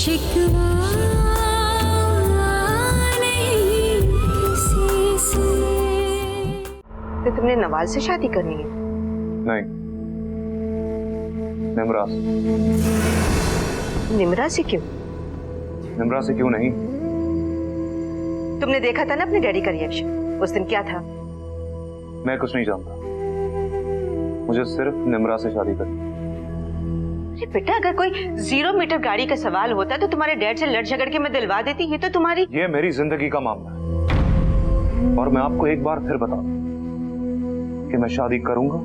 शिकवा नहीं किसी से। तो तुमने नवाल से शादी करनी है? नहीं, निम्रा से। निम्रा से क्यों? निम्रा से क्यों नहीं? तुमने देखा था ना अपने डैडी का रिएक्शन उस दिन, क्या था? मैं कुछ नहीं जानता, मुझे सिर्फ निम्रा से शादी करनी। अरे बेटा, अगर कोई 0 मीटर गाड़ी का सवाल होता तो तुम्हारे डैड से लड़ झगड़ के मैं दिलवा देती। ये तो तुम्हारी, ये मेरी जिंदगी का मामला है और मैं आपको एक बार फिर बता दूं कि मैं शादी करूंगा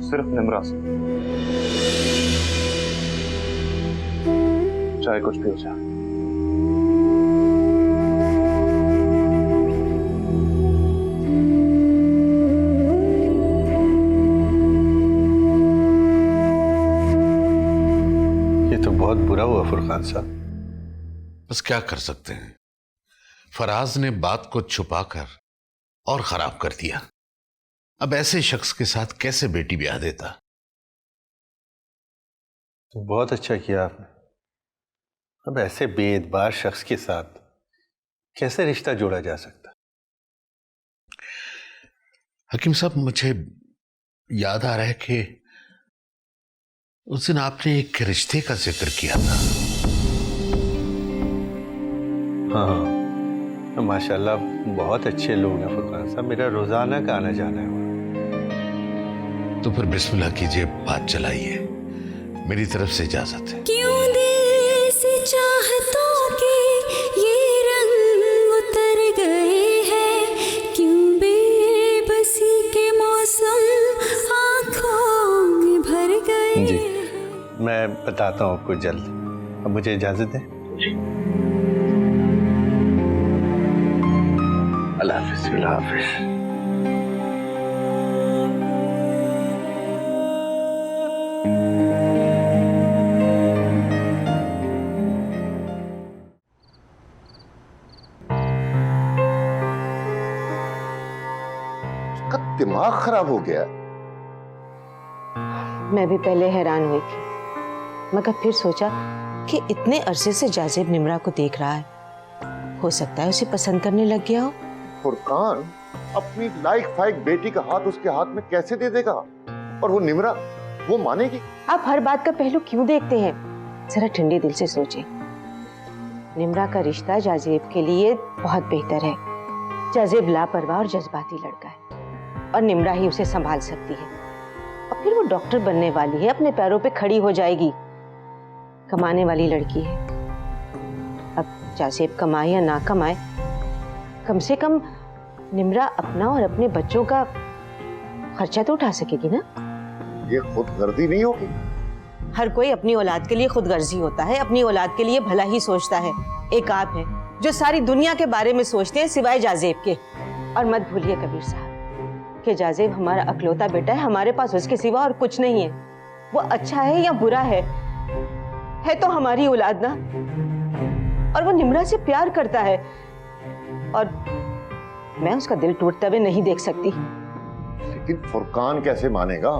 सिर्फ निम्रा से, चाहे कुछ भी हो जाए। बहुत बुरा हुआ फुरकान साहब। बस क्या कर सकते हैं, फराज ने बात को छुपाकर और खराब कर दिया। अब ऐसे शख्स के साथ कैसे बेटी ब्याह देता? तो बहुत अच्छा किया आपने। अब ऐसे बेएतबार शख्स के साथ कैसे रिश्ता जोड़ा जा सकता? हकीम साहब, मुझे याद आ रहा है कि उस दिन आपने एक रिश्ते का जिक्र किया था। हाँ, माशाल्लाह बहुत अच्छे लोग हैं फुरकान साहब, मेरा रोजाना का आना जाना है वहाँ। तो फिर बिस्मिल्लाह कीजिए, बात चलाइए। मेरी तरफ से इजाजत है। क्यों दिल से चाहतों के ये रंग उतर गए हैं, क्यों बेबसी के मौसम आंखों में भर गए। जी, मैं बताता हूँ आपको जल्द। अब मुझे इजाजत दें। अल्लाह हाफिज़। अल्लाह हाफिज़। उसका दिमाग खराब हो गया। मैं भी पहले हैरान हुई थी, मगर फिर सोचा कि इतने अरसे से जाजिब निम्रा को देख रहा है, हो सकता है उसे पसंद करने लग गया हो। फुरकान अपनी लाइक फाइक बेटी का हाथ उसके हाथ में कैसे दे देगा? और वो निम्रा, वो मानेगी? आप हर बात का पहलू क्यों देखते हैं? जरा ठंडे दिल से सोचें। निम्रा का रिश्ता जाजिब के लिए बहुत बेहतर है। जाजिब लापरवाह और जज्बाती लड़का है और निम्रा ही उसे संभाल सकती है। और फिर वो डॉक्टर बनने वाली है, अपने पैरों पे खड़ी हो जाएगी, कमाने वाली लड़की है। अब जाजिब कमाए या ना कमाए, कम से कम निम्रा अपना और अपने बच्चों का खर्चा तो उठा सकेगी ना। ये खुदगर्जी नहीं होगी? हर कोई अपनी औलाद के लिए खुदगर्जी होता है, अपनी औलाद के लिए भला ही सोचता है। एक आप हैं जो सारी दुनिया के बारे में सोचते हैं सिवाय जाजिब के। और मत भूलिए कबीर साहब कि जाजिब हमारा अकलौता बेटा है, हमारे पास उसके सिवा और कुछ नहीं है। वो अच्छा है या बुरा है तो हमारी औलाद ना। और वो निम्रा से प्यार करता है और मैं उसका दिल टूटता हुए नहीं देख सकती। लेकिन फुरकान कैसे मानेगा?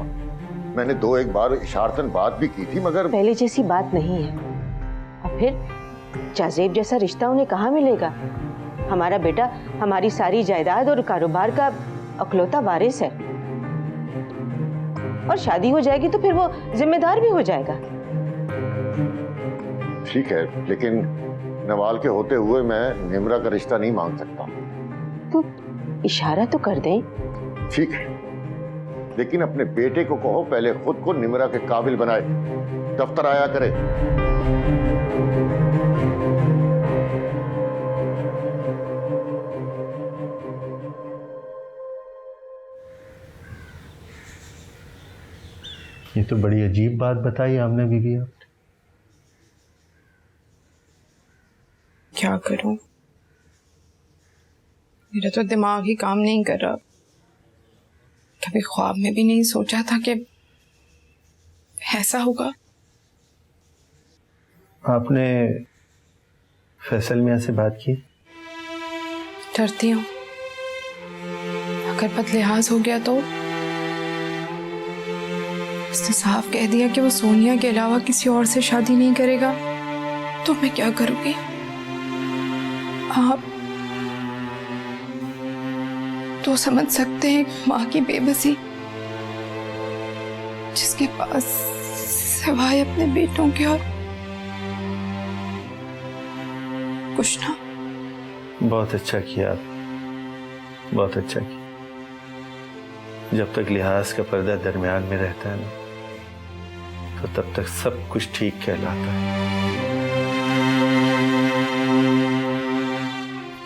मैंने 2-1 बार इशारतन बात भी की थी, मगर पहले जैसी बात नहीं है। और फिर जाजिब जैसा रिश्ता उन्हें कहाँ मिलेगा? हमारा बेटा हमारी सारी जायदाद और कारोबार का अकलौता वारिस है, और शादी हो जाएगी तो फिर वो जिम्मेदार भी हो जाएगा। ठीक है, लेकिन नवाल के होते हुए मैं निम्रा का रिश्ता नहीं मांग सकता। तो इशारा तो कर दें। ठीक है, लेकिन अपने बेटे को कहो पहले खुद को निम्रा के काबिल बनाए, दफ्तर आया करे। ये तो बड़ी अजीब बात बताई आमना बीबी आप। क्या करूं, मेरा तो दिमाग ही काम नहीं कर रहा। कभी ख्वाब में भी नहीं सोचा था कि ऐसा होगा। आपने फैसल मियां से बात की? डरती हूँ अगर बदलिहाज हो गया तो। उसने साफ कह दिया कि वो सोनिया के अलावा किसी और से शादी नहीं करेगा। तो मैं क्या करूंगी? आप तो समझ सकते हैं माँ की बेबसी, जिसके पास सिवाय अपने बेटों के और कुछ ना। बहुत अच्छा किया आप, बहुत अच्छा किया। जब तक लिहाज का पर्दा दरमियान में रहता है ना, तो तब तक सब कुछ ठीक कहलाता है।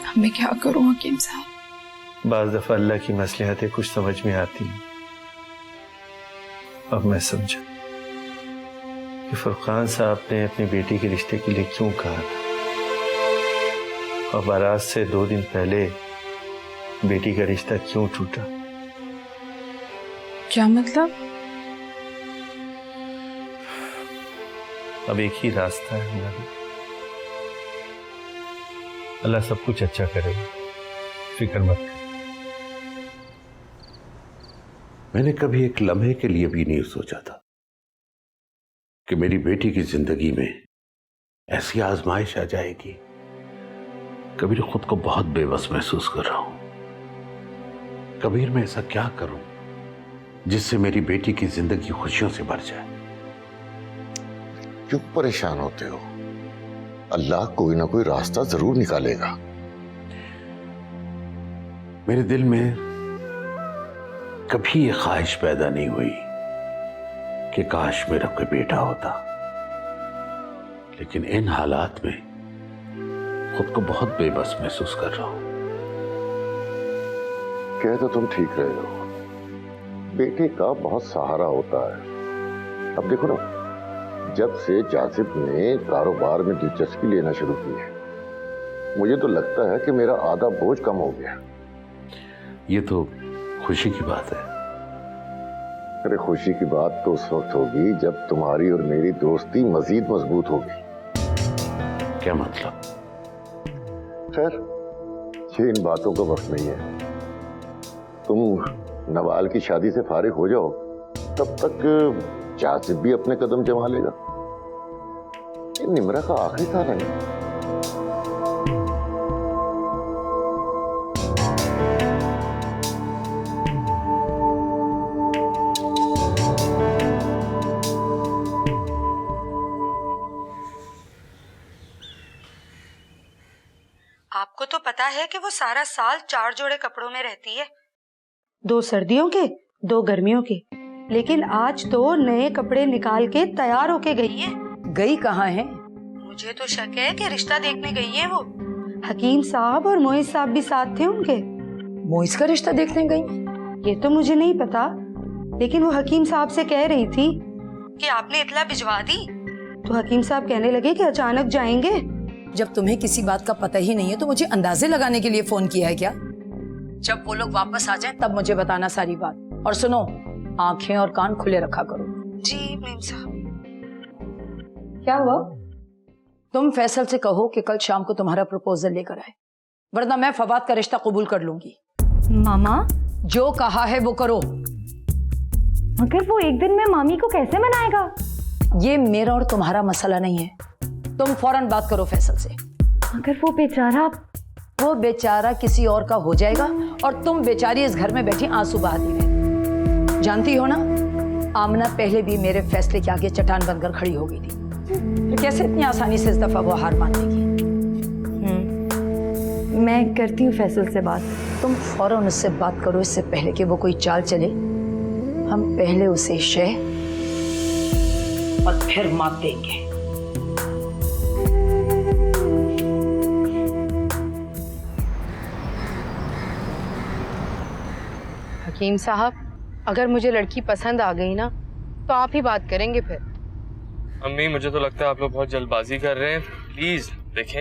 अब मैं क्या करूं हकीम साहब? बाज़ दफा अल्लाह की मसलहतें कुछ समझ में आती हैं। अब मैं समझा कि फुरकान साहब ने अपनी बेटी के रिश्ते के लिए क्यों कहा था, और बारात से 2 दिन पहले बेटी का रिश्ता क्यों टूटा। क्या मतलब? अब एक ही रास्ता है हमारा। अल्लाह सब कुछ अच्छा करेगा, फिक्र मत कर। मैंने कभी एक लम्हे के लिए भी नहीं सोचा था कि मेरी बेटी की जिंदगी में ऐसी आजमाइश आ जाएगी। कबीर, खुद को बहुत बेबस महसूस कर रहा हूं। कबीर, मैं ऐसा क्या करूं जिससे मेरी बेटी की जिंदगी खुशियों से भर जाए? क्यों परेशान होते हो? अल्लाह कोई ना कोई रास्ता जरूर निकालेगा। मेरे दिल में कभी ये ख्वाहिश पैदा नहीं हुई कि काश मेरा कोई बेटा होता, लेकिन इन हालात में खुद को बहुत बेबस महसूस कर रहा हूं। कह तो तुम ठीक रहे हो, बेटे का बहुत सहारा होता है। अब देखो ना, जब से जाजिब ने कारोबार में दिलचस्पी लेना शुरू की है, मुझे तो लगता है कि मेरा आधा बोझ कम हो गया। ये तो खुशी की बात है। अरे खुशी की बात तो उस वक्त होगी जब तुम्हारी और मेरी दोस्ती मजीद मजबूत होगी। क्या मतलब? खैर, ये इन बातों का वक्त नहीं है। तुम नवाल की शादी से फारिग हो जाओ, तब तक जाजिब भी अपने कदम जमा लेगा। ये निमरा का आखिरी साल है। आपको तो पता है कि वो सारा साल 4 जोड़े कपड़ों में रहती है। 2 सर्दियों के, 2 गर्मियों के, लेकिन आज तो नए कपड़े निकाल के तैयार होके गई है। गई कहाँ है? मुझे तो शक है कि रिश्ता देखने गई है वो। हकीम साहब और मोहित साहब भी साथ थे उनके। मोइस का रिश्ता देखने गई? ये तो मुझे नहीं पता, लेकिन वो हकीम साहब से कह रही थी कि आपने इतला भिजवा दी। तो हकीम साहब कहने लगे कि अचानक जाएंगे। जब तुम्हें किसी बात का पता ही नहीं है तो मुझे अंदाजे लगाने के लिए फोन किया है क्या? जब वो लोग वापस आ जाएं तब मुझे बताना सारी बात। और सुनो, आंखें और कान खुले रखा करो। जी मेम साहब। क्या हुआ? तुम फैसल से कहो कि कल शाम को तुम्हारा प्रपोजल लेकर आए, वरना मैं फवाद का रिश्ता कबूल कर लूंगी। मामा, जो कहा है वो करो। मगर वो एक दिन में मामी को कैसे मनाएगा? ये मेरा और तुम्हारा मसला नहीं है। तुम फौरन बात करो फैसल से। मगर वो बेचारा किसी और का हो जाएगा और तुम बेचारी इस घर में बैठी आंसू बहाती रहे। जानती हो ना, आमना पहले भी मेरे फैसले के आगे चट्टान बनकर खड़ी हो गई थी, तो कैसे इतनी आसानी से इस दफा वो हार मान लेगी? मैं करती हूँ फैसल से बात। तुम फौरन उससे बात करो, इससे पहले कि वो कोई चाल चले। हम पहले उसे शह और फिर मात देंगे। हकीम साहब, अगर मुझे लड़की पसंद आ गई ना तो आप ही बात करेंगे फिर। अम्मी, मुझे तो लगता है आप लोग बहुत जल्दबाजी कर रहे हैं। प्लीज देखें,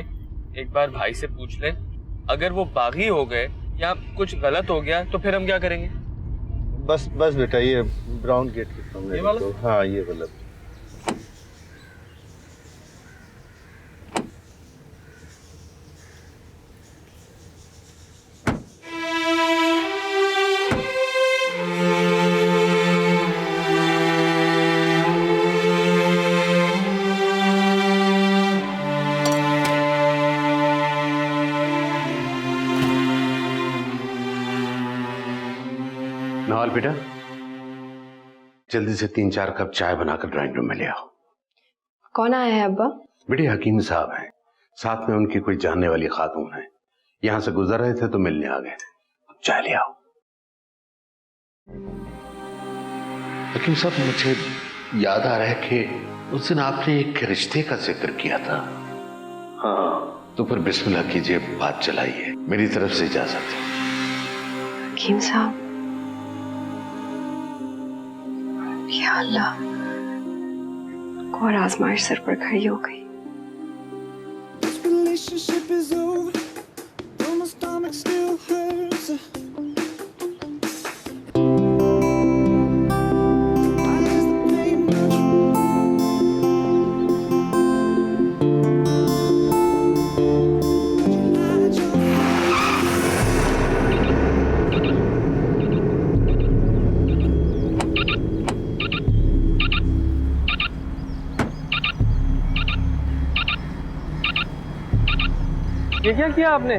एक बार भाई से पूछ लें। अगर वो बागी हो गए या कुछ गलत हो गया तो फिर हम क्या करेंगे? बस बस बेटा, ये ब्राउन गेट के सामने। ये वाला? हाँ, ये वाला। नवाल बेटा, जल्दी से 3-4 कप चाय बनाकर ड्राइंग रूम में ले आओ। कौन आया है अब्बा? बेटे हकीम साहब हैं, साथ में उनकी कोई जानने वाली खातून है। यहां से गुजर रहे थे तो मिलने आ गए। चाय ले आओ। हकीम साहब, मुझे याद आ रहा है कि उस दिन आपने एक रिश्ते का जिक्र किया था। हाँ, तो फिर बिस्मिल्लाह कीजिए, बात चलाइए। मेरी तरफ से इजाजत है। हकीम साहब, या अल्लाह, और आजमाइश सर पर खड़ी हो गई। ये क्या किया आपने?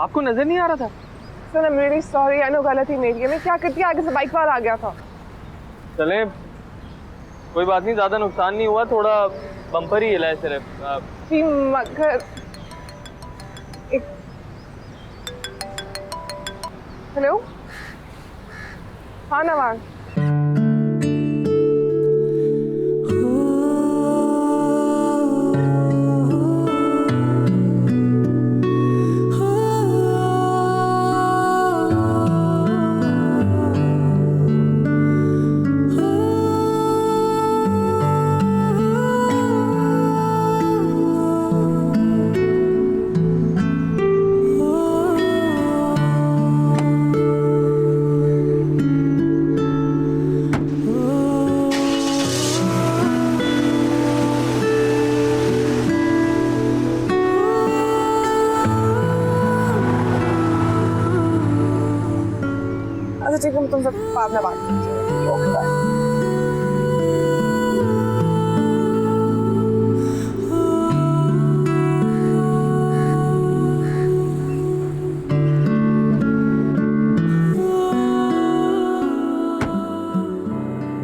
आपको नजर नहीं आ रहा था? Sir, I am really sorry, I know गलती मेरी है। मैं क्या करती, आगे से बाइक वाला आ गया था। चले, कोई बात नहीं, ज्यादा नुकसान नहीं हुआ, थोड़ा बम्पर ही हिला है सिर्फ। जी मगर हेलो, हाँ नवाज, अच्छा ठीक है, तुमसे बाद में बात करती हूँ। Okay bye.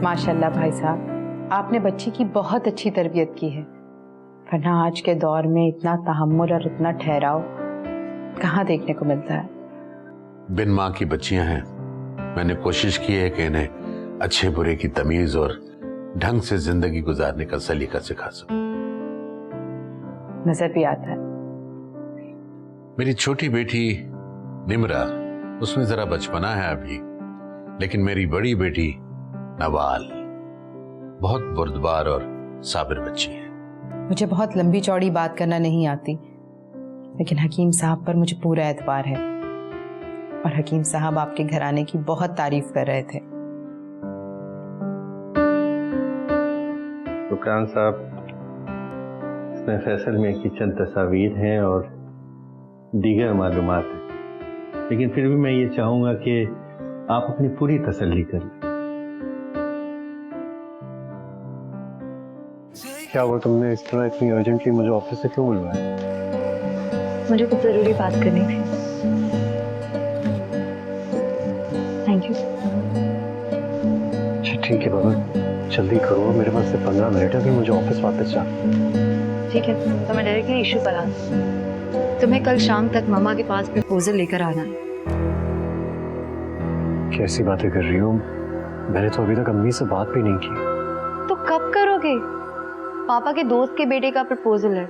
माशाल्लाह भाई साहब, आपने बच्ची की बहुत अच्छी तरबियत की है, वरना आज के दौर में इतना तहम्मुल और इतना ठहराव कहाँ देखने को मिलता है। बिन माँ की बच्चियां हैं, मैंने कोशिश की है कि इन्हें अच्छे बुरे की तमीज और ढंग से जिंदगी गुजारने का सलीका सिखा सकूं। नजर भी आता है। मेरी छोटी बेटी निमरा, उसमें जरा बचपना है अभी, लेकिन मेरी बड़ी बेटी नवाल बहुत बुर्दबार और साबिर बच्ची है। मुझे बहुत लंबी चौड़ी बात करना नहीं आती, लेकिन हकीम साहब पर मुझे पूरा एतबार है, और हकीम साहब आपके घराने की बहुत तारीफ कर रहे थे। रुकरान साहब, इसमें फैसल में की चंद तस्वीर हैं और दीगर मालूमात हैं, लेकिन फिर भी मैं ये चाहूंगा कि आप अपनी पूरी तसल्ली करें। क्या हुआ, तुमने इस तरह इतनी अर्जेंटली मुझे ऑफिस से क्यों बुलवाया? मुझे कुछ जरूरी बात करनी थी। Thank you. अच्छा ठीक है बाबा, जल्दी करो, मेरे पास सिर्फ 15 मिनट है, फिर मुझे ऑफिस वापस जा। ठीक है, तो मैं डायरेक्टली इशू पर आ, तुम्हें कल शाम तक मामा के पास प्रपोजल लेकर आना है। कैसी बातें कर रही हो? मैंने तो अभी तक अम्मी से बात भी नहीं की। तो कब करोगे? पापा के दोस्त के बेटे का प्रपोजल है।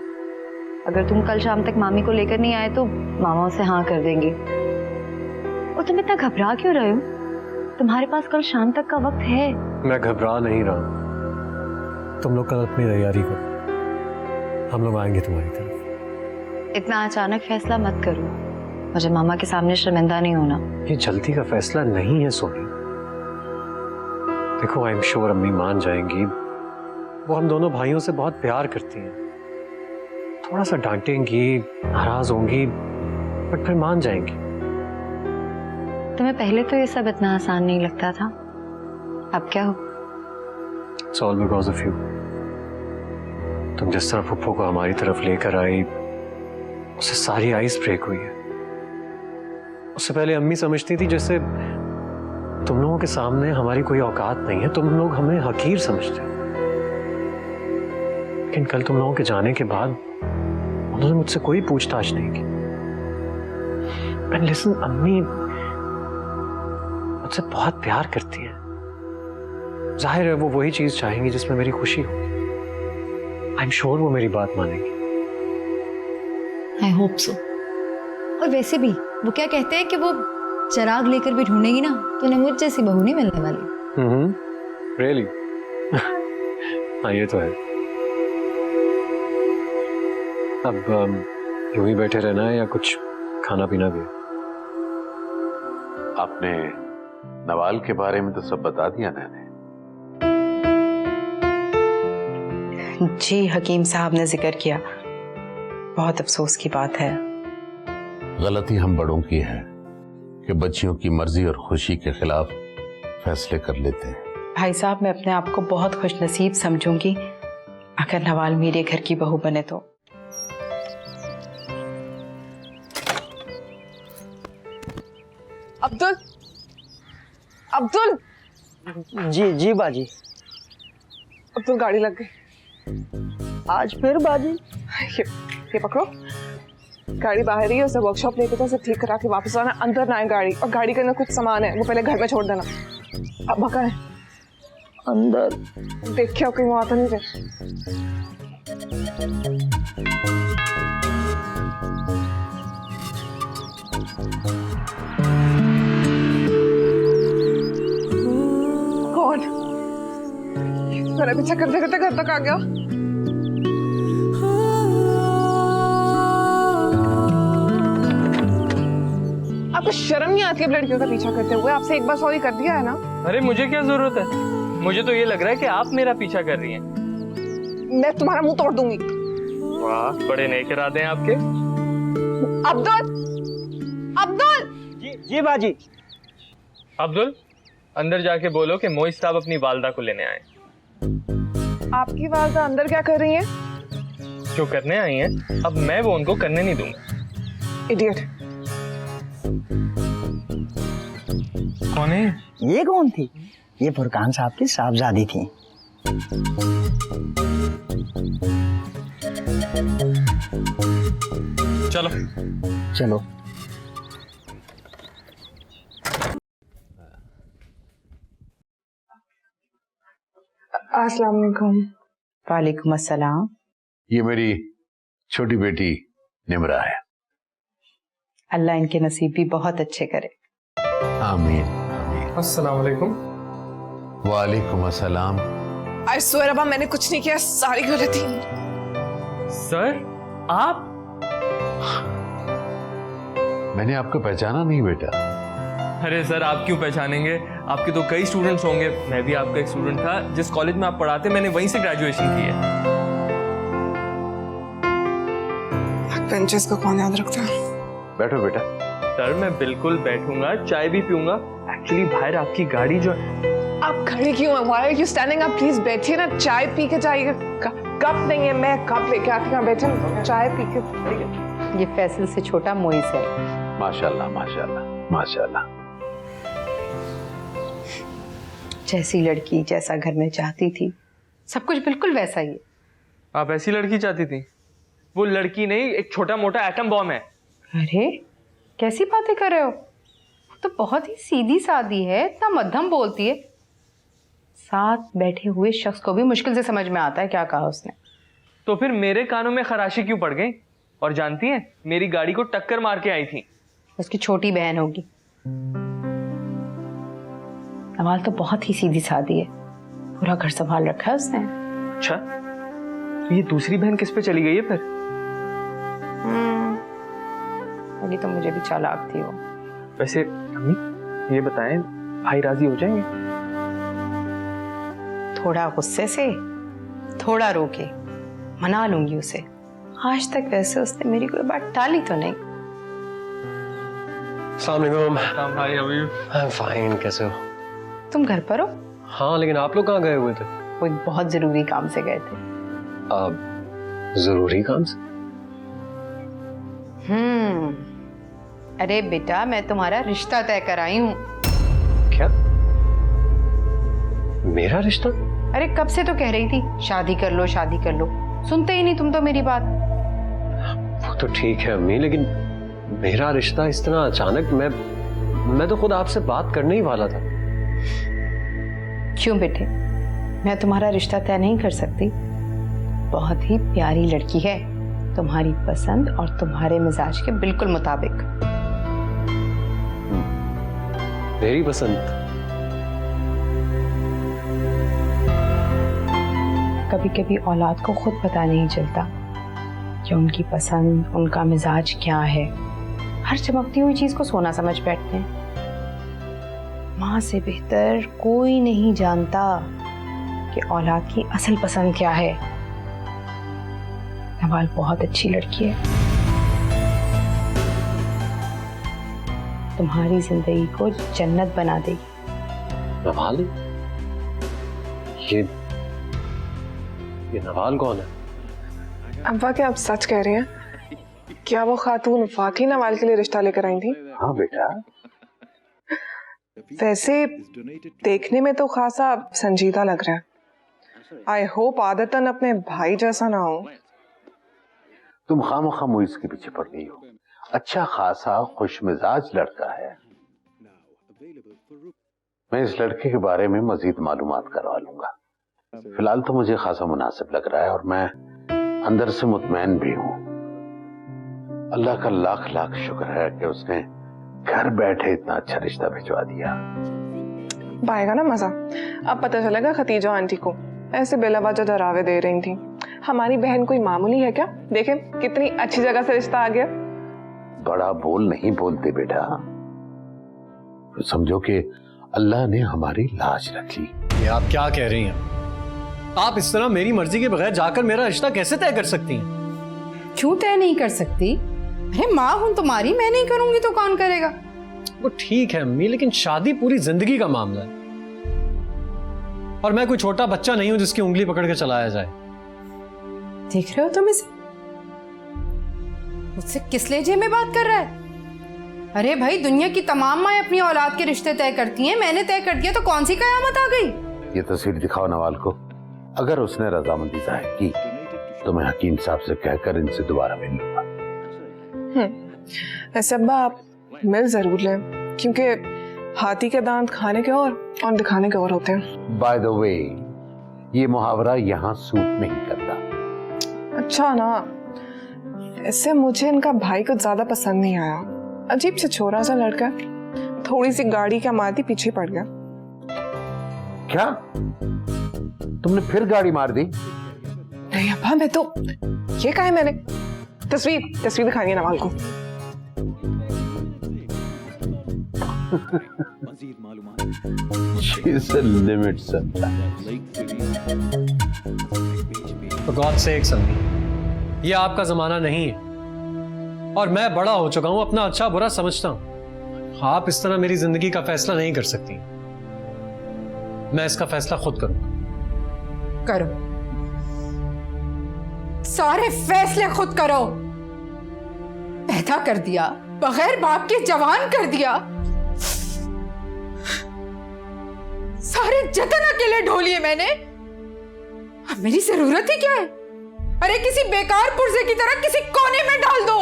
अगर तुम कल शाम तक मामी को लेकर नहीं आए तो मामा उसे हाँ कर देंगे। और तुम इतना घबरा क्यों रहे हो? तुम्हारे पास कल शाम तक का वक्त है। मैं घबरा नहीं रहा, तुम लोग कल अपनी तैयारी करो, हम लोग आएंगे तुम्हारी तरफ। इतना अचानक फैसला मत करो, मुझे मामा के सामने शर्मिंदा नहीं होना। ये जल्दी का फैसला नहीं है सोनी। देखो, आई एम श्योर अम्मी मान जाएंगी, वो हम दोनों भाइयों से बहुत प्यार करती हैं। थोड़ा सा डांटेंगी, नाराज होंगी, बट फिर मान जाएंगी। तुम्हें पहले तो ये सब इतना आसान नहीं लगता था, अब क्या हो? It's all because of you. तुम जिस तरह फुप्पो को हमारी तरफ लेकर आई, उससे सारी आइस ब्रेक हुई है। उससे पहले अम्मी समझती थी जैसे तुम लोगों के सामने हमारी कोई औकात नहीं है, तुम लोग हमें हकीर समझते हो। लेकिन कल तुम लोगों के जाने के बाद उन्होंने मुझसे कोई पूछताछ नहीं की। एंड लिसन, अम्मी मुझसे बहुत प्यार करती है। जाहिर है वो वही चीज चाहेंगी जिसमें मेरी खुशी होगी। आई एम श्योर वो मेरी बात मानेंगी। I hope so. और वैसे भी वो क्या कहते हैं कि वो चिराग लेकर भी ढूंढेगी ना तो उन्हें मुझ जैसी बहू नहीं मिलने वाली। रियली? हाँ ये तो है। अब यूं ही बैठे रहना है या कुछ खाना पीना भी? आपने नवाल के बारे में तो सब बता दिया मैंने। जी हकीम साहब ने जिक्र किया, बहुत अफसोस की बात है। गलती हम बड़ों की है कि बच्चियों की मर्जी और खुशी के खिलाफ फैसले कर लेते हैं। भाई साहब, मैं अपने आप को बहुत खुशनसीब समझूंगी अगर नवाल मेरे घर की बहू बने तो। अब्दुल, अब्दुल। जी जी बाजी। अब्दुल गाड़ी लग गई। आज फिर बाजी? ये पकड़ो, गाड़ी बाहर ही है, उसे वर्कशॉप लेके तो उसे ठीक करा के वापस आना। अंदर ना है गाड़ी, और गाड़ी के अंदर कुछ सामान है वो पहले घर में छोड़ देना। अब कहाँ है? अंदर। देखिए कहीं वो आता नहीं रहे। कौन? मेरा पीछा करते करते घर तक आ गया। आपको शर्म नहीं आती अब लड़कियों का पीछा करते हुए? आपसे एक बार सॉरी कर दिया है ना। अरे मुझे क्या जरूरत है, मुझे तो ये लग रहा है कि आप मेरा पीछा कर रही हैं। मैं तुम्हारा मुंह तोड़ दूंगी। वाह, बड़े नेक इरादे हैं आपके। अब्दुल, अब्दुल। जी बाजी। अब्दुल, अंदर जाके बोलो कि मोइज साहब अपनी वालदा को लेने आए। आपकी वालदा अंदर क्या कर रही है? जो करने आई हैं, अब मैं वो उनको करने नहीं दूंगा। इडियट। कौन है? ये कौन थी? ये फुरकान साहब की साहबजादी थी। चलो चलो। अस्सलाम वालेकुम। वालेकुम अस्सलाम। ये मेरी छोटी बेटी निमरा है। अल्लाह इनके नसीब भी बहुत अच्छे करे। आमीन। अस्सलाम वालेकुम। वालेकुम अस्सलाम। आई स्वेयर अब्बा, मैंने कुछ नहीं किया, सारी गलती। सर आप? मैंने आपको पहचाना नहीं बेटा। अरे सर, आप क्यों पहचानेंगे, आपके तो कई स्टूडेंट्स होंगे। मैं भी आपका एक स्टूडेंट था। जिस कॉलेज में आप पढ़ाते मैंने वहीं से ग्रेजुएशन की है। बेंचेस को कौन याद रखता है? बैठो बेटा। सर मैं बिल्कुल बैठूंगा, चाय भी पीऊंगा। एक्चुअली बाहर आपकी गाड़ी जो आप खड़ी क्यों हैं? Why are you standing up? Please बैठिए ना, चाय पी के जाइए। कप नहीं है, मैं कप लेके आती हूँ। बैठे, चाय पी के। ये फैसल से छोटा मोइज है। माशाल्लाह माशाल्लाह माशाल्लाह। जैसी लड़की जैसा घर में चाहती थी, सब कुछ बिल्कुल वैसा ही है। आप ऐसी लड़की चाहती थी? वो लड़की नहीं, एक छोटा मोटा एटम बॉम्ब है। अरे कैसी बातें कर रहे हो? वो तो बहुत ही सीधी सादी है, इतना मध्यम बोलती है। साथ बैठे हुए शख्स को भी मुश्किल से समझ में आता है क्या कहा उसने। तो फिर मेरे कानों में खराशी क्यों पड़ गई? और जानती हैं, मेरी गाड़ी को टक्कर मार के आई थी। उसकी छोटी बहन होगी। नवाल तो बहुत ही सीधी सादी है, पूरा घर संभाल रखा है उसने। अच्छा, तो ये दूसरी बहन किस पे चली गई है फिर? लगी तो मुझे भी चालाक थी वो। वैसे अम्मी ये बताएं, भाई राजी हो जाएंगे? थोड़ा गुस्से से, थोड़ा रोके मना लूंगी उसे। आज तक वैसे उसने मेरी कोई बात टाली तो नहीं। अस्सलाम वालेकुम। Hi, how are you? I am fine. कैसे हो? तुम घर पर हो? हाँ, लेकिन आप लोग कहाँ गए हुए थे? वो एक बहुत जरूरी काम से गए थे। जरूरी काम से? अरे बेटा, मैं तुम्हारा रिश्ता तय कराई हूँ। क्या? मेरा रिश्ता? अरे कब से तो कह रही थी शादी कर लो शादी कर लो, सुनते ही नहीं तुम तो मेरी बात। वो तो ठीक है अम्मी, लेकिन मेरा रिश्ता इस तरह अचानक, मैं तो खुद आपसे बात करने ही वाला था। क्यों बेटे, मैं तुम्हारा रिश्ता तय नहीं कर सकती? बहुत ही प्यारी लड़की है, तुम्हारी पसंद और तुम्हारे मिजाज के बिल्कुल मुताबिक। मेरी पसंद? कभी कभी औलाद को खुद पता नहीं चलता कि उनकी पसंद, उनका मिजाज क्या है। हर चमकती हुई चीज को सोना समझ बैठते हैं। माँ से बेहतर कोई नहीं जानता कि औलाद की असल पसंद क्या है। नवाल बहुत अच्छी लड़की है, तुम्हारी जिंदगी को जन्नत बना देगी। नवाल? ये नवाल कौन है? अब्बा क्या आप सच कह रहे हैं? क्या वो खातून वाकई नवाल के लिए रिश्ता लेकर आई थी? हाँ बेटा। वैसे देखने में तो खासा संजीदा लग रहा है। आई होप आदतन अपने भाई जैसा ना हो। तुम खामखा मुइज़ के पीछे पड़ गई हो। अच्छा खासा खुशमिजाज लड़का है। मैं इस लड़के के बारे में मजीद मालूमात करवा लूंगा। फिलहाल तो मुझे खासा मुनासिब लग रहा है और मैं अंदर से मुतमैन भी हूँ। अल्लाह का लाख लाख शुक्र है कि उसने घर बैठे इतना अच्छा रिश्ता भिजवा दिया। पाएगा ना मजा। अब पता चलेगा खतीजा आंटी को ऐसे बेलावजह डरावे दे रही थी। हमारी बहन कोई मामूली है क्या? देखे कितनी अच्छी जगह से रिश्ता आ गया। बड़ा बोल नहीं बोलते बेटा, तो समझो कि अल्लाह ने हमारी लाज रख ली। ये आप क्या कह रही हैं? आप इस तरह मेरी मर्जी के बगैर जाकर मेरा रिश्ता कैसे तय कर सकती हैं? क्यों तय नहीं कर सकती? अरे माँ हूं तुम्हारी, मैं नहीं करूंगी तो कौन करेगा? वो ठीक है अम्मी, लेकिन शादी पूरी जिंदगी का मामला है और मैं कोई छोटा बच्चा नहीं हूं जिसकी उंगली पकड़ के चलाया जाए। देख रहे हो तुम इसे? मुझसे किस लहजे में बात कर रहा है? अरे भाई, दुनिया की तमाम माएं अपनी औलाद के रिश्ते तय करती हैं, मैंने तय कर दिया तो कौन सी कयामत आ गई? ये तस्वीर दिखाओ नवाल को। अगर उसने रजामंदी जाहिर की तो मैं हकीम साहब से कहकर इनसे दोबारा मिल लूंगा। वैसे अब्बा आप मिल जरूर लें, क्योंकि हाथी के दांत खाने के और दिखाने के और होते हैं। बाय द वे, ये मुहावरा यहाँ सूट नहीं करता। अच्छा ना, ऐसे मुझे इनका भाई कुछ ज्यादा पसंद नहीं आया। अजीब से छोरा सा लड़का, थोड़ी सी गाड़ी क्या मारती पीछे पड़ गया। क्या तुमने फिर गाड़ी मार दी? नहीं अब्बा, मैं तो ये कहा है मैंने। तस्वीर दिखानी है नवाल को। She's a limit sometimes. For God's sake अम्मी, ये आपका जमाना नहीं है और मैं बड़ा हो चुका हूं, अपना अच्छा बुरा समझता हूं। आप इस तरह मेरी जिंदगी का फैसला नहीं कर सकती। मैं इसका फैसला खुद करूंगा। करो, सारे फैसले खुद करो। पैदा कर दिया, बगैर बाप के जवान कर दिया, सारे जतन अकेले ढोलिए मैंने। अब मेरी जरूरत ही क्या है? अरे किसी बेकार पुर्जे की तरह किसी कोने में डाल दो।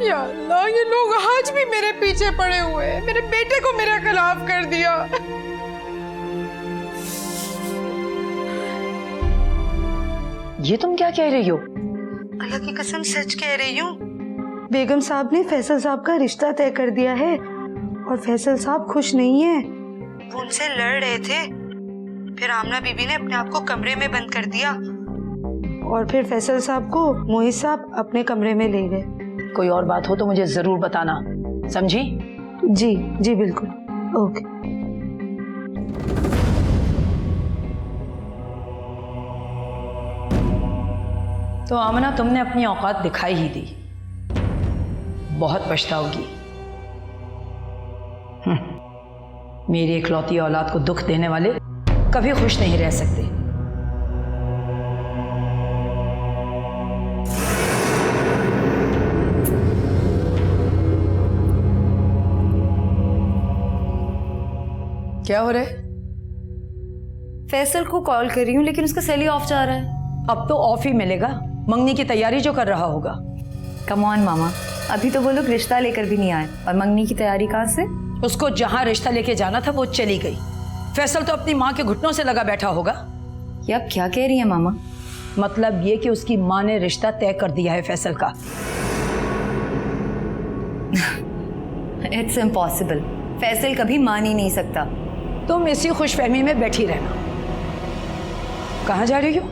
या अल्लाह, ये लोग आज भी मेरे पीछे पड़े हुए हैं। मेरे बेटे को मेरे खिलाफ कर दिया। ये तुम क्या कह रही हो? अल्लाह की कसम सच कह रही हूँ। बेगम साहब ने फैसल साहब का रिश्ता तय कर दिया है और फैसल साहब खुश नहीं है। वो उनसे लड़ रहे थे, फिर आमना बीबी ने अपने आप को कमरे में बंद कर दिया और फिर फैसल साहब को मोहित साहब अपने कमरे में ले गए। कोई और बात हो तो मुझे जरूर बताना, समझी? जी जी बिल्कुल, ओके। तो आमना, तुमने अपनी औकात दिखाई ही दी। बहुत पछताओगी। मेरी इकलौती औलाद को दुख देने वाले कभी खुश नहीं रह सकते। क्या हो रहा है? फैसल को कॉल कर रही हूँ लेकिन उसका सेल ही ऑफ जा रहा है। अब तो ऑफ ही मिलेगा, मंगनी की तैयारी जो कर रहा होगा। कम ऑन मामा, अभी तो वो लोग रिश्ता लेकर भी नहीं आए और मंगनी की तैयारी कहाँ से? उसको जहां रिश्ता लेके जाना था वो चली गई। फैसल तो अपनी माँ के घुटनों से लगा बैठा होगा। ये आप क्या कह रही हैं मामा? मतलब ये कि उसकी माँ ने रिश्ता तय कर दिया है फैसल का। इट्स इम्पॉसिबल, फैसल कभी मान ही नहीं सकता। तुम इसी खुशफहमी में बैठी रहना। कहाँ जा रही हो?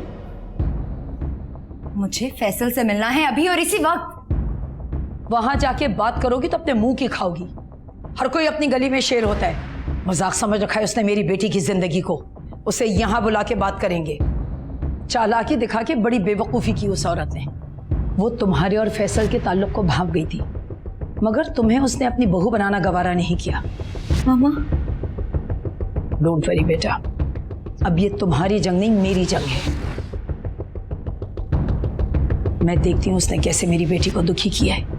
मुझे फैसल से मिलना है अभी और इसी वक्त। वहां जाके बात करोगी तो अपने मुंह की खाओगी। हर कोई अपनी गली में शेर होता है। मजाक समझ रखा है उसने मेरी बेटी की जिंदगी को। उसे यहां बुला के बात करेंगे। चालाकी दिखा के बड़ी बेवकूफी की उस औरत ने। वो तुम्हारे और फैसल के ताल्लुक को भांप गई थी, मगर तुम्हें उसने अपनी बहू बनाना गवारा नहीं किया। मामा डोंट वरी बेटा, अब ये तुम्हारी जंग नहीं मेरी जंग है। मैं देखती हूँ उसने कैसे मेरी बेटी को दुखी किया है।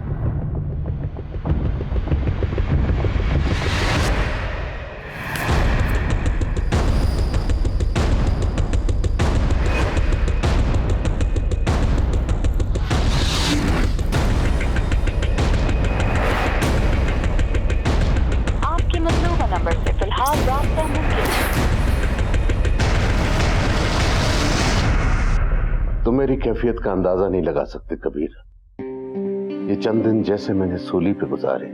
आपके मतलूबा नंबर से फिलहाल राब्ता मुमकिन है। तुम मेरी कैफियत का अंदाजा नहीं लगा सकते कबीर। ये चंद दिन जैसे मैंने सूली पे गुजारे,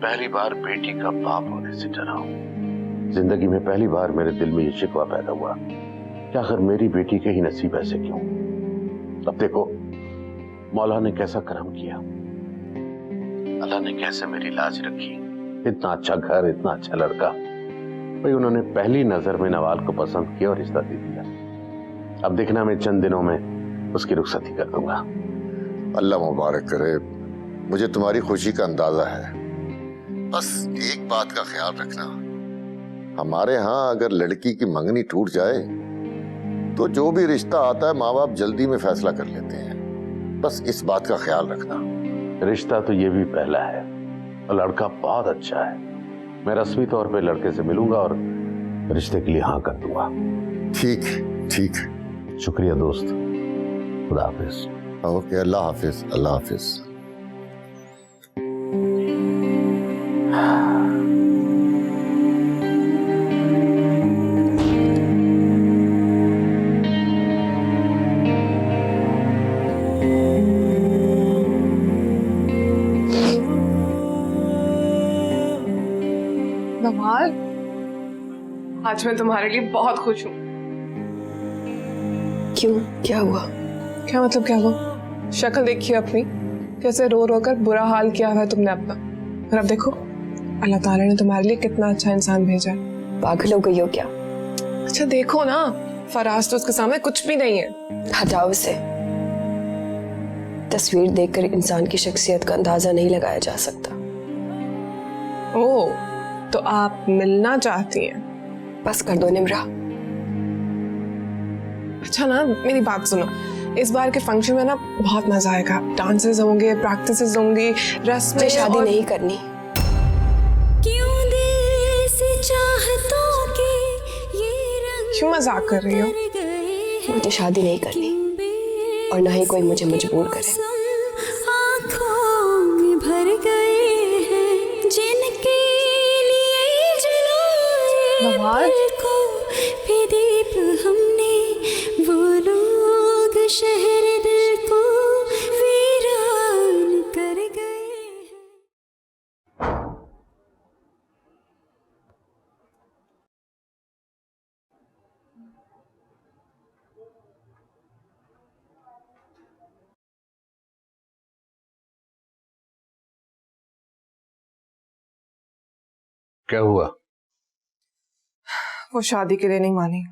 पहली बार बेटी का बाप होने से डरा हूं। जिंदगी में पहली बार मेरे दिल में ये शिकवा पैदा हुआ कि आखिर मेरी बेटी के ही नसीब ऐसे क्यों। अब देखो मौला ने कैसा करम किया, अल्लाह ने कैसे मेरी लाज रखी। इतना अच्छा घर, इतना अच्छा लड़का। भाई उन्होंने पहली नजर में नवाल को पसंद किया और रिश्ता दे दिया। अब देखना मैं चंद दिनों में उसकी रुखसती कर दूंगा। अल्लाह मुबारक करे। मुझे तुम्हारी खुशी का अंदाजा है। बस एक बात का ख्याल रखना, हमारे यहाँ अगर लड़की की मंगनी टूट जाए तो जो भी रिश्ता आता है माँ बाप जल्दी में फैसला कर लेते हैं। बस इस बात का ख्याल रखना। रिश्ता तो ये भी पहला है और लड़का बहुत अच्छा है। मैं रस्मी तौर पे लड़के से मिलूंगा और रिश्ते के लिए हाँ कर दूंगा। ठीक ठीक, शुक्रिया दोस्त। खुदा हाफिज। ओके, अल्लाह हाफिज। अल्लाह हाफिज। नवाल, आज मैं तुम्हारे लिए बहुत खुश हूँ। क्यों, क्या हुआ? क्या मतलब क्या हुआ? शक्ल देखिए अपनी, कैसे रो रो कर बुरा हाल किया हुआ है तुमने अपना। और अब देखो अल्लाह ताला ने तुम्हारे लिए कितना अच्छा इंसान भेजा है। पागल हो गई हो क्या? अच्छा देखो ना, फराज तो उसके सामने कुछ भी नहीं है। हटाओ उसे। तस्वीर देखकर इंसान की शख्सियत का अंदाजा नहीं लगाया जा सकता। ओह, तो आप मिलना चाहती हैं? बस कर दो निम्रा। अच्छा ना, मेरी बात सुनो, इस बार के फंक्शन में ना बहुत मजा आएगा। डांसेस होंगे, प्रैक्टिसेस होंगी, रस्में। मुझे शादी नहीं करनी। क्यों मजाक कर रही हो? मुझे शादी नहीं करनी और ना ही कोई मुझे मजबूर करे। नवाल, शहर दिल को वीरान कर गए। क्या हुआ? वो शादी के लिए नहीं मानी।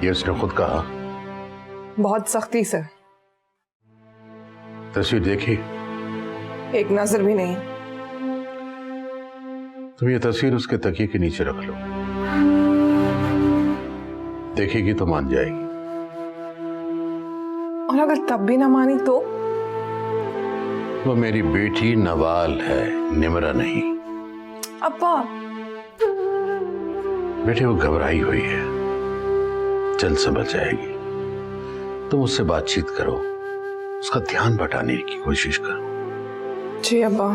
ये उसने खुद कहा? बहुत सख्ती से। तस्वीर देखी? एक नजर भी नहीं। तुम ये तस्वीर उसके तकिए के नीचे रख लो, देखेगी तो मान जाएगी। और अगर तब भी ना मानी तो? वो मेरी बेटी नवाल है, निमरा नहीं। अब्बा। बेटे वो घबराई हुई है, जल्द समझ जाएगी। तुम उससे बातचीत करो, उसका ध्यान बटाने की कोशिश करो। जी अब्बा।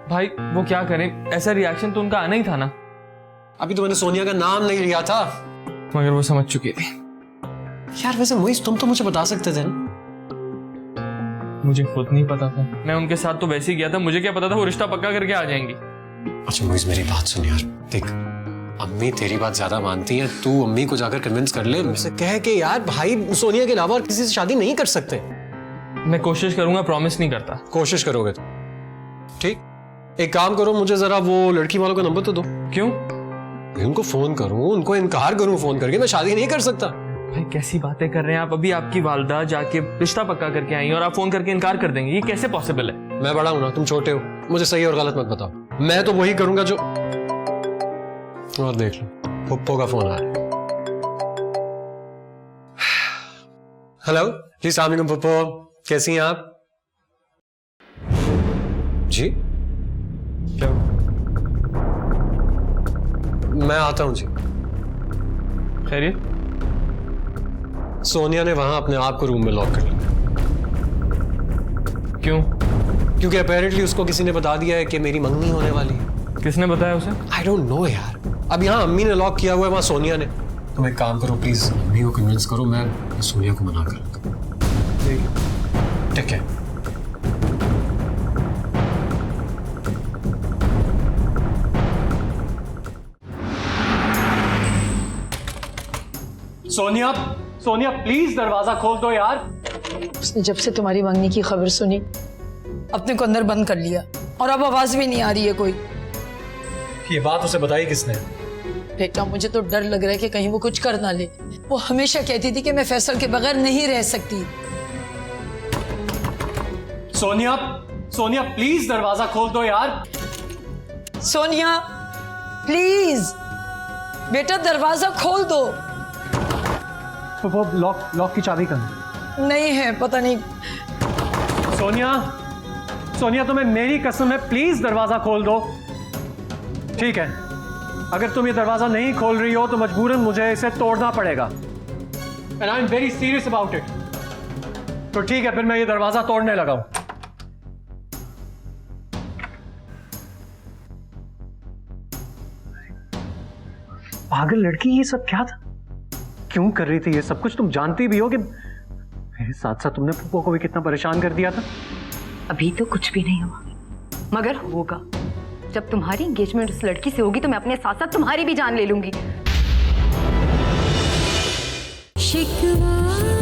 भाई वो क्या करें, ऐसा रिएक्शन तो उनका आना ही था ना। अभी तो मैंने सोनिया का नाम नहीं लिया था, मगर वो समझ चुकी थी। यार वैसे मोइस तुम तो मुझे बता सकते थे ना। मुझे खुद नहीं पता था, मैं उनके साथ तो वैसे ही गया था, मुझे क्या पता था वो रिश्ता पक्का करके आ जाएंगी। अच्छा मोइस मेरी बात सुन यार, देख अम्मी तेरी बात ज्यादा मानती है, तू अम्मी को जाकर कन्विंस कर ले, मुझसे कह के यार भाई सोनिया के अलावा और किसी से शादी नहीं कर सकते। मैं कोशिश करूंगा, प्रॉमिस नहीं करता। कोशिश करोगे तो ठीक, एक काम करो, मुझे जरा वो लड़की वालों का नंबर तो दो। क्यों? मैं उनको फोन करूं, उनको इनकार करूं फोन करके, मैं शादी नहीं कर सकता। भाई कैसी बातें कर रहे हैं आप, अभी आपकी वालदा जाके रिश्ता पक्का करके आई और आप फोन करके इनकार कर देंगे, ये कैसे पॉसिबल है? मैं बड़ा हूं ना, तुम छोटे हो, मुझे सही और गलत मत बताओ, मैं तो वही करूंगा जो। और देख लो पप्पो का फोन आ रहा है। हेलो जी, अस्सलाम वालेकुम पप्पो, कैसी हैं आप? जी क्या? मैं आता हूं जी। खैरियत? सोनिया ने वहां अपने आप को रूम में लॉक कर लिया। क्यों? क्योंकि अपेरेंटली उसको किसी ने बता दिया है कि मेरी मंगनी होने वाली है। किसने बताया उसे? आई डोंट नो यार, अब यहाँ अम्मी ने लॉक किया हुआ है, वहां सोनिया ने। तुम एक काम करो प्लीज, अम्मी को कन्विंस करो, मैं सोनिया को मना करूंगा। ठीक है। सोनिया, सोनिया प्लीज दरवाजा खोल दो यार। उसने जब से तुम्हारी मंगनी की खबर सुनी अपने को अंदर बंद कर लिया और अब आवाज भी नहीं आ रही है कोई। ये बात उसे बताई किसने? बेटा मुझे तो डर लग रहा है कि कहीं वो कुछ कर ना ले। वो हमेशा कहती थी कि मैं फैसल के बगैर नहीं रह सकती। सोनिया, सोनिया प्लीज दरवाजा खोल दो यार। सोनिया प्लीज बेटा दरवाजा खोल दो। वो लॉक की चाबी कहाँ? नहीं है, पता नहीं। सोनिया, सोनिया तुम्हें मेरी कसम है, प्लीज दरवाजा खोल दो। ठीक है, अगर तुम ये दरवाजा नहीं खोल रही हो तो मजबूरन मुझे इसे तोड़ना पड़ेगा, and I am very serious about it. तो ठीक है, फिर मैं ये दरवाजा तोड़ने लगा हूं। पागल लड़की, ये सब क्या था? क्यों कर रही थी ये सब कुछ? तुम जानती भी हो कि मेरे साथ साथ तुमने पप्पो को भी कितना परेशान कर दिया था। अभी तो कुछ भी नहीं हुआ, मगर होगा। जब तुम्हारी एंगेजमेंट उस लड़की से होगी तो मैं अपने साथ साथ तुम्हारी भी जान ले लूंगी। शिकवा